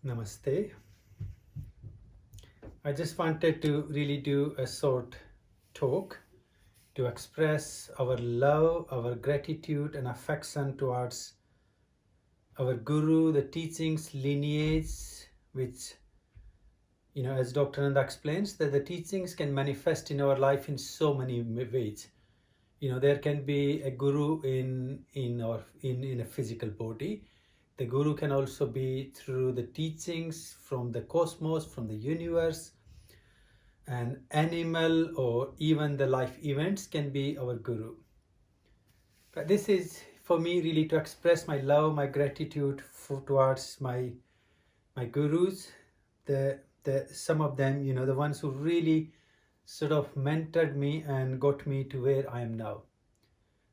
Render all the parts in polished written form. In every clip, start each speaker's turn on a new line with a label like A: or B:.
A: Namaste. I just wanted to really do a short talk to express our love, our gratitude and affection towards our Guru, the teachings, lineage, which, as Dr. Ananda explains, that the teachings can manifest in our life in so many ways. There can be a Guru in a physical body. The Guru can also be through the teachings from the cosmos, from the universe. An animal or even the life events can be our Guru. But this is for me really to express my love, my gratitude towards my Gurus. Some of them, the ones who really sort of mentored me and got me to where I am now.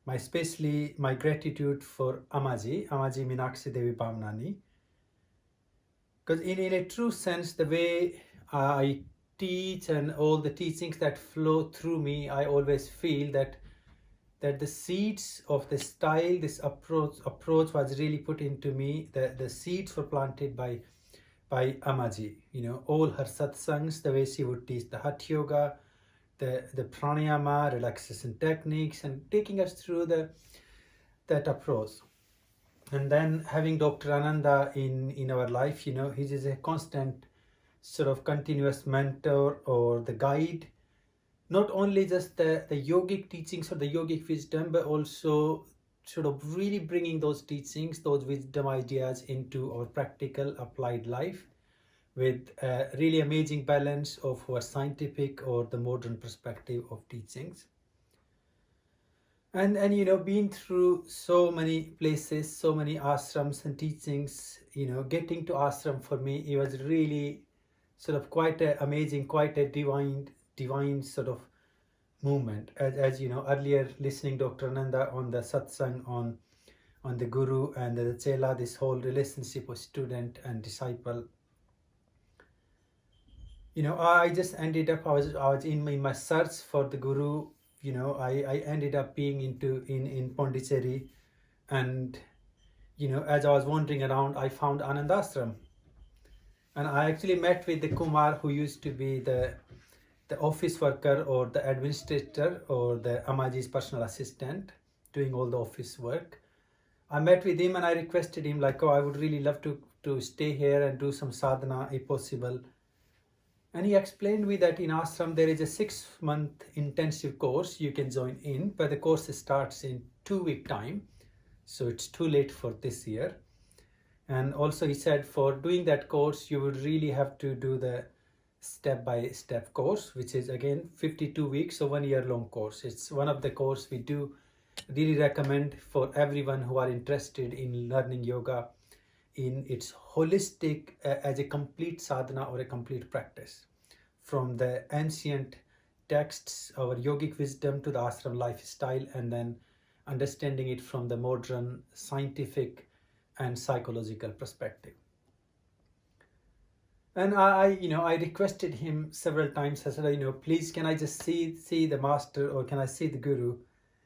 A: Especially my gratitude for Ammaji Meenakshi Devi Bhavanani. Because in a true sense, the way I teach and all the teachings that flow through me, I always feel that the seeds of the style, this approach was really put into me. The seeds were planted by Ammaji. All her satsangs, the way she would teach the Hatha Yoga, the pranayama, relaxation techniques, and taking us through that approach. And then having Dr. Ananda in our life, he is a constant sort of continuous mentor or the guide, not only just the yogic teachings or the yogic wisdom, but also sort of really bringing those teachings, those wisdom ideas into our practical applied life with a really amazing balance of our scientific or the modern perspective of teachings. And being through so many places, so many ashrams and teachings, getting to ashram for me, it was really sort of quite an amazing, quite a divine sort of movement. As earlier listening Dr. Ananda on the satsang on the Guru and the Chela, this whole relationship of student and disciple. I just ended up, I was in my search for the Guru. I ended up being in Pondicherry, and as I was wandering around, I found Ananda Ashram, and I actually met with the Kumar who used to be the office worker or the administrator or the Ammaji's personal assistant doing all the office work. I met with him and I requested him like, I would really love to stay here and do some sadhana if possible. And he explained me that in ashram there is a 6-month intensive course you can join in, but the course starts in 2-week time, so it's too late for this year. And also he said for doing that course you would really have to do the step-by-step course, which is again 52 weeks, so 1-year-long course. It's one of the course we do really recommend for everyone who are interested in learning yoga in its holistic as a complete sadhana or a complete practice, from the ancient texts, our yogic wisdom, to the ashram lifestyle, and then understanding it from the modern scientific and psychological perspective. And I requested him several times. I said, please, can I just see the master, or can I see the Guru?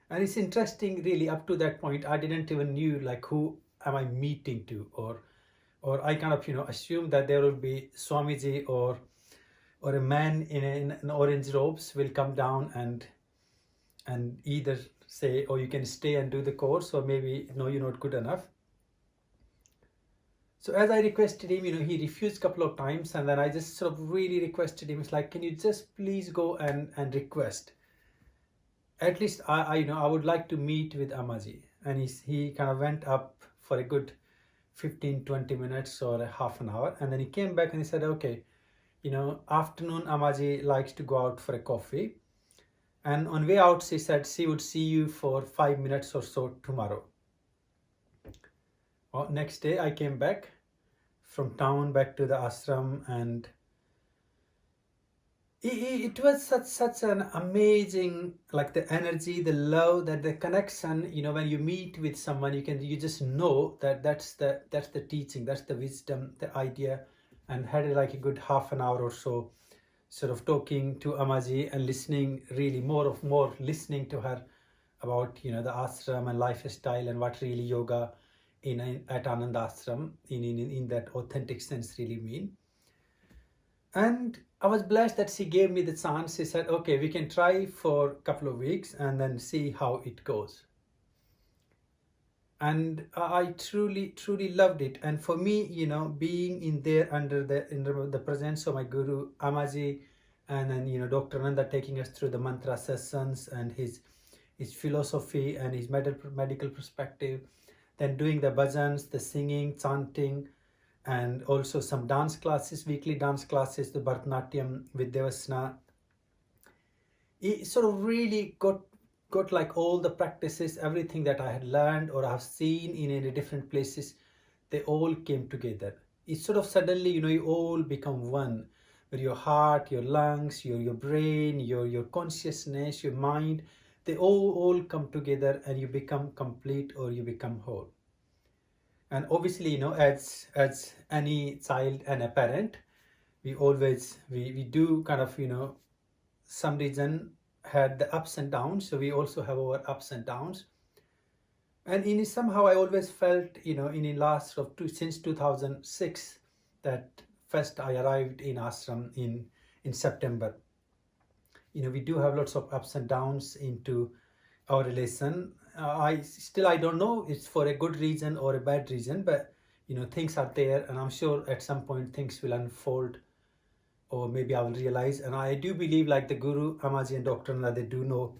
A: And it's interesting, really, up to that point, I didn't even knew like who am I meeting to, or I kind of assumed that there will be Swamiji or a man in an orange robes will come down and either say, oh, you can stay and do the course, or maybe no, you're not good enough. So as I requested him, he refused a couple of times, and then I just sort of really requested him. It's like, can you just please go and request? At least I would like to meet with Ammaji. And he kind of went up for a good 15-20 minutes or a half an hour, and then he came back and he said, okay, afternoon Ammaji likes to go out for a coffee, and on way out she said she would see you for 5 minutes or so tomorrow. Well, next day I came back from town back to the ashram, and it was such an amazing, like the energy, the love, that the connection, when you meet with someone, you just know that that's the teaching, that's the wisdom, the idea. And had like a good half an hour or so sort of talking to Ammaji and listening, really more listening to her about the ashram and lifestyle and what really yoga at Ananda ashram in that authentic sense really mean. And I was blessed that she gave me the chance. She said, okay, we can try for a couple of weeks and then see how it goes. And I truly loved it. And for me, being in there under the presence of my guru Ammaji, and then Dr. Ananda taking us through the mantra sessions and his philosophy and his medical perspective, then doing the bhajans, the singing, chanting, and also some dance classes, weekly dance classes, the Bharatanatyam with Devasana. It sort of really got like all the practices, everything that I had learned or I have seen in different places, they all came together. It sort of suddenly, you all become one, where your heart, your lungs, your brain, your consciousness, your mind, they all come together and you become complete or you become whole. And obviously, as any child and a parent, we always we do kind of some reason had the ups and downs, so we also have our ups and downs. And in somehow I always felt in the last since 2006 that first I arrived in ashram in September. We do have lots of ups and downs into our relation. I don't know it's for a good reason or a bad reason, but things are there, and I'm sure at some point things will unfold, or maybe I will realize. And I do believe, like the Guru Ammaji and Dr. Ananda, they do know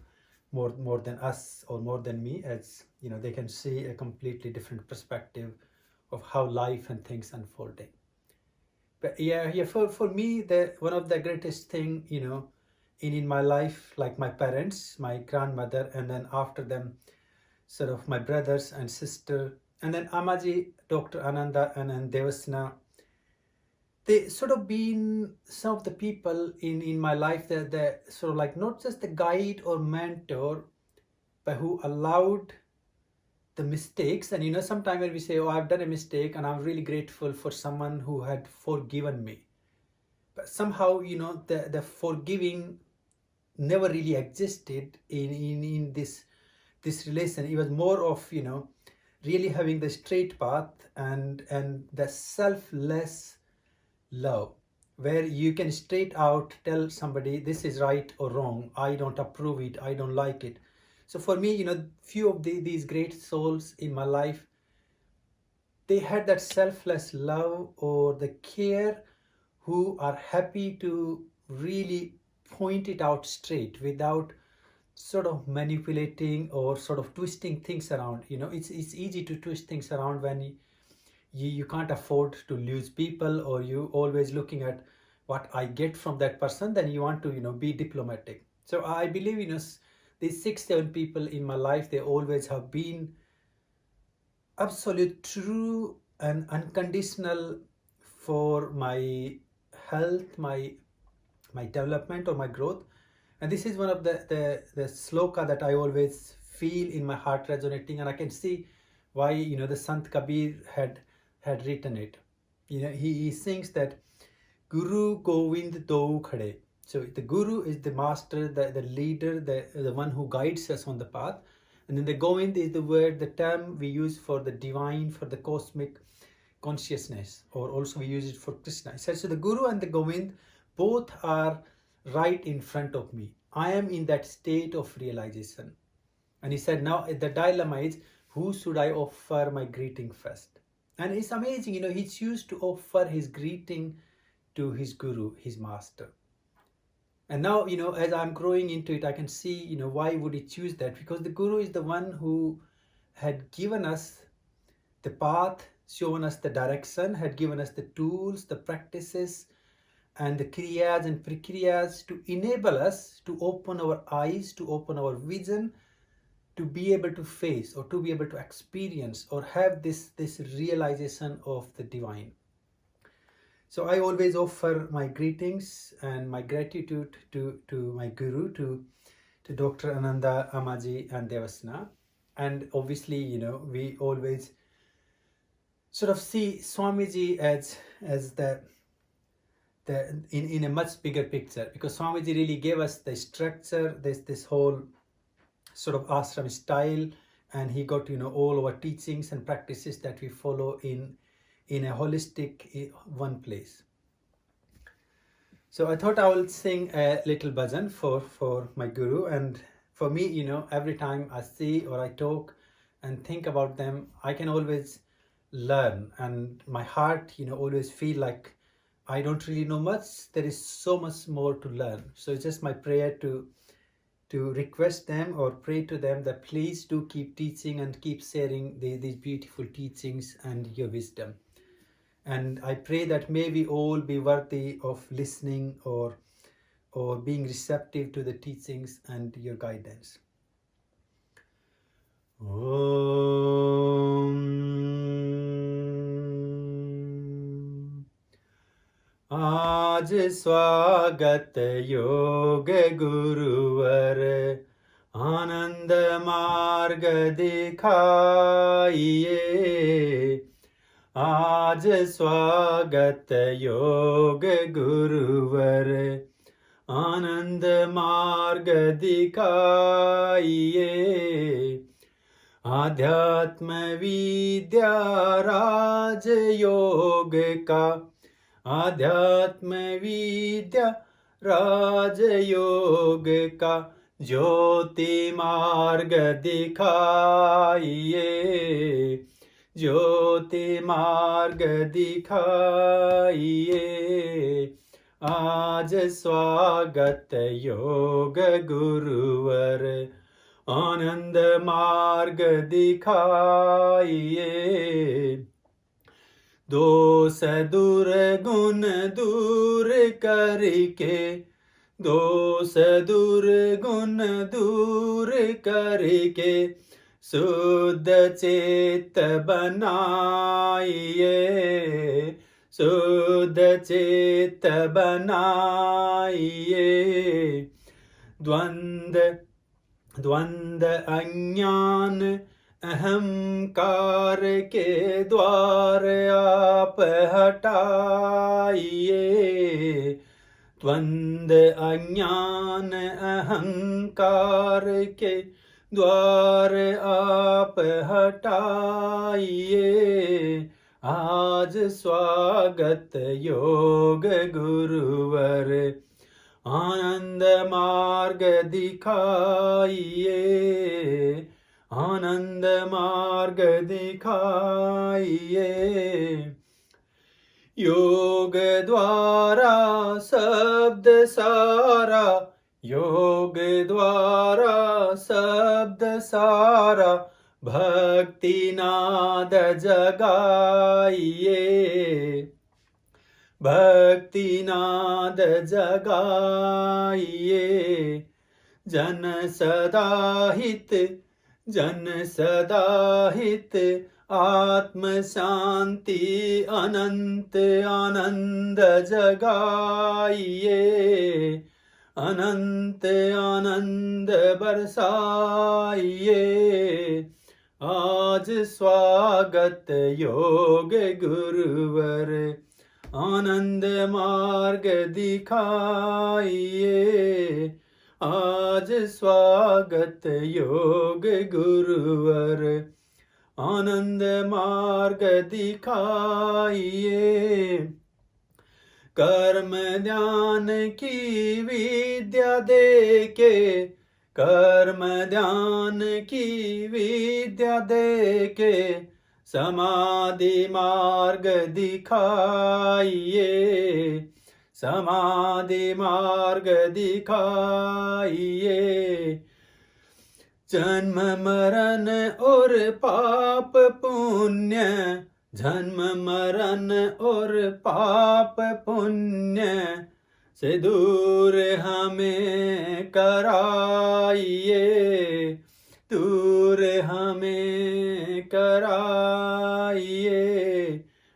A: more than us or more than me, as they can see a completely different perspective of how life and things unfolding. But for me, one of the greatest thing in my life, like my parents, my grandmother, and then after them sort of my brothers and sister, and then Ammaji, Dr. Ananda, and then Devasana, they sort of been some of the people in my life that they're sort of like not just the guide or mentor, but who allowed the mistakes. And sometimes when we say, oh, I've done a mistake, and I'm really grateful for someone who had forgiven me, but somehow the forgiving never really existed in this relation. It was more of really having the straight path and the selfless love, where you can straight out tell somebody this is right or wrong, I don't approve it, I don't like it. So for me, few of these great souls in my life, they had that selfless love or the care, who are happy to really point it out straight without sort of manipulating or sort of twisting things around. It's easy to twist things around when you can't afford to lose people, or you always looking at what I get from that person, then you want to be diplomatic. So I believe these 6-7 people in my life, they always have been absolute true and unconditional for my health, my development or my growth. And this is one of the sloka that I always feel in my heart resonating, and I can see why the Sant Kabir had written it. He sings that Guru Govind Do Khade. So the Guru is the master, the leader, the one who guides us on the path. And then the Govind is the term we use for the divine, for the cosmic consciousness, or also we use it for Krishna. He says, so the Guru and the Govind both are right in front of me. I am in that state of realization. And he said, now the dilemma is, who should I offer my greeting first? And it's amazing, he chose to offer his greeting to his Guru, his master. And now, as I'm growing into it, I can see, why would he choose that? Because the Guru is the one who had given us the path, shown us the direction, had given us the tools, the practices, and the kriyas and prakriyas to enable us to open our eyes, to open our vision, to be able to face or to be able to experience or have this realization of the divine. So I always offer my greetings and my gratitude to my Guru, to Dr. Ananda, Ammaji, and Devasana. And obviously, we always sort of see Swamiji as the in a much bigger picture, because Swamiji really gave us the structure, this whole sort of ashram style and he got all our teachings and practices that we follow in a holistic one place. So I thought I will sing a little bhajan for my guru, and for me, every time I see or I talk and think about them, I can always learn, and my heart always feel like I don't really know much. There is so much more to learn. So it's just my prayer to request them or pray to them that please do keep teaching and keep sharing these beautiful teachings and your wisdom. And I pray that may we all be worthy of listening or being receptive to the teachings and your guidance. आज स्वागत योग गुरुवर आनंद मार्ग दिखाइए, आज स्वागत योग गुरुवर आनंद मार्ग दिखाइए, आध्यात्म विद्या राज योग का, आध्यात्म विद्या राजयोग का ज्योति मार्ग दिखाइए, ज्योति मार्ग दिखाइए, आज स्वागत योग गुरुवर आनंद मार्ग दिखाइए, दोष दूर गुण दूर करके, दोष दूर गुण दूर करके शुद्ध चेत बनाइए, शुद्ध चेत बनाइए, द्वंद अज्ञान अहंकार के द्वार आप हटाइए, द्वंद अज्ञान अहंकार के द्वार आप हटाइए, आज स्वागत योग गुरुवर आनंद मार्ग दिखाइए, आनंद मार्ग दिखाइए, योग द्वारा शब्द सारा, योग द्वारा शब्द सारा भक्ति नाद जगाइए, भक्ति नाद जगाइए, जन सदाहित, जन सदाहित आत्म शांति अनंत आनंद जगाइए, अनंत आनंद बरसाइए, आज स्वागत योग गुरुवर आनंद मार्ग दिखाइए, आज स्वागत योग गुरुवर आनंद मार्ग दिखाइए, कर्म ध्यान की विद्या देके, कर्म ध्यान की विद्या देके समाधि मार्ग दिखाइए, समाधि मार्ग दिखाइए, जन्म मरण और पाप पुण्य, जन्म मरण और पाप पुण्य से दूर हमें कराइए, दूर हमें कराइए,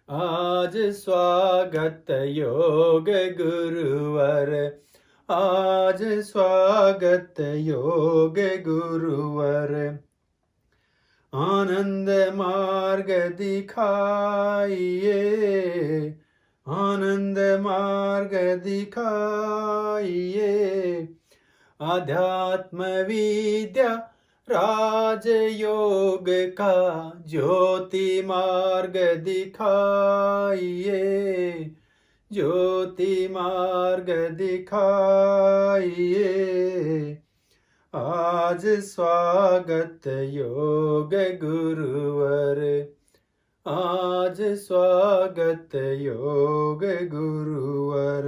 A: आज स्वागत योग गुरुवर, आज स्वागत योग गुरुवर आनंद मार्ग दिखाइए, आनंद मार्ग दिखाइए, आध्यात्म विद्या राजयोग का ज्योति मार्ग दिखाइए, ज्योति मार्ग दिखाइए। आज स्वागत योग गुरुवर, आज स्वागत योग गुरुवर।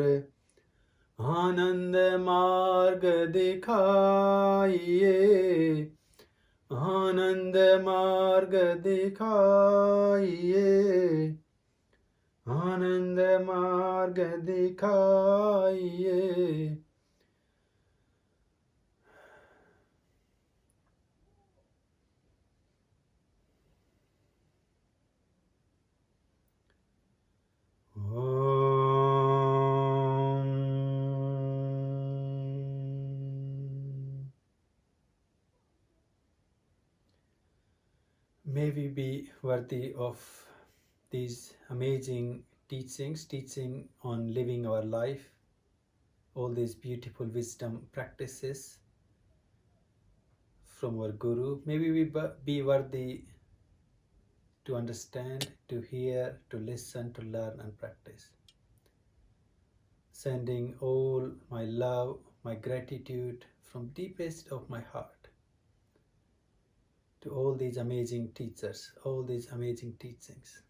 A: आनंद मार्ग दिखाइए, आनंद मार्ग दिखाइए, आनंद मार्ग दिखाइए। May we be worthy of these amazing teachings, teaching on living our life, all these beautiful wisdom practices from our Guru. May we be worthy to understand, to hear, to listen, to learn and practice. Sending all my love, my gratitude from deepest of my heart to all these amazing teachers, all these amazing teachings.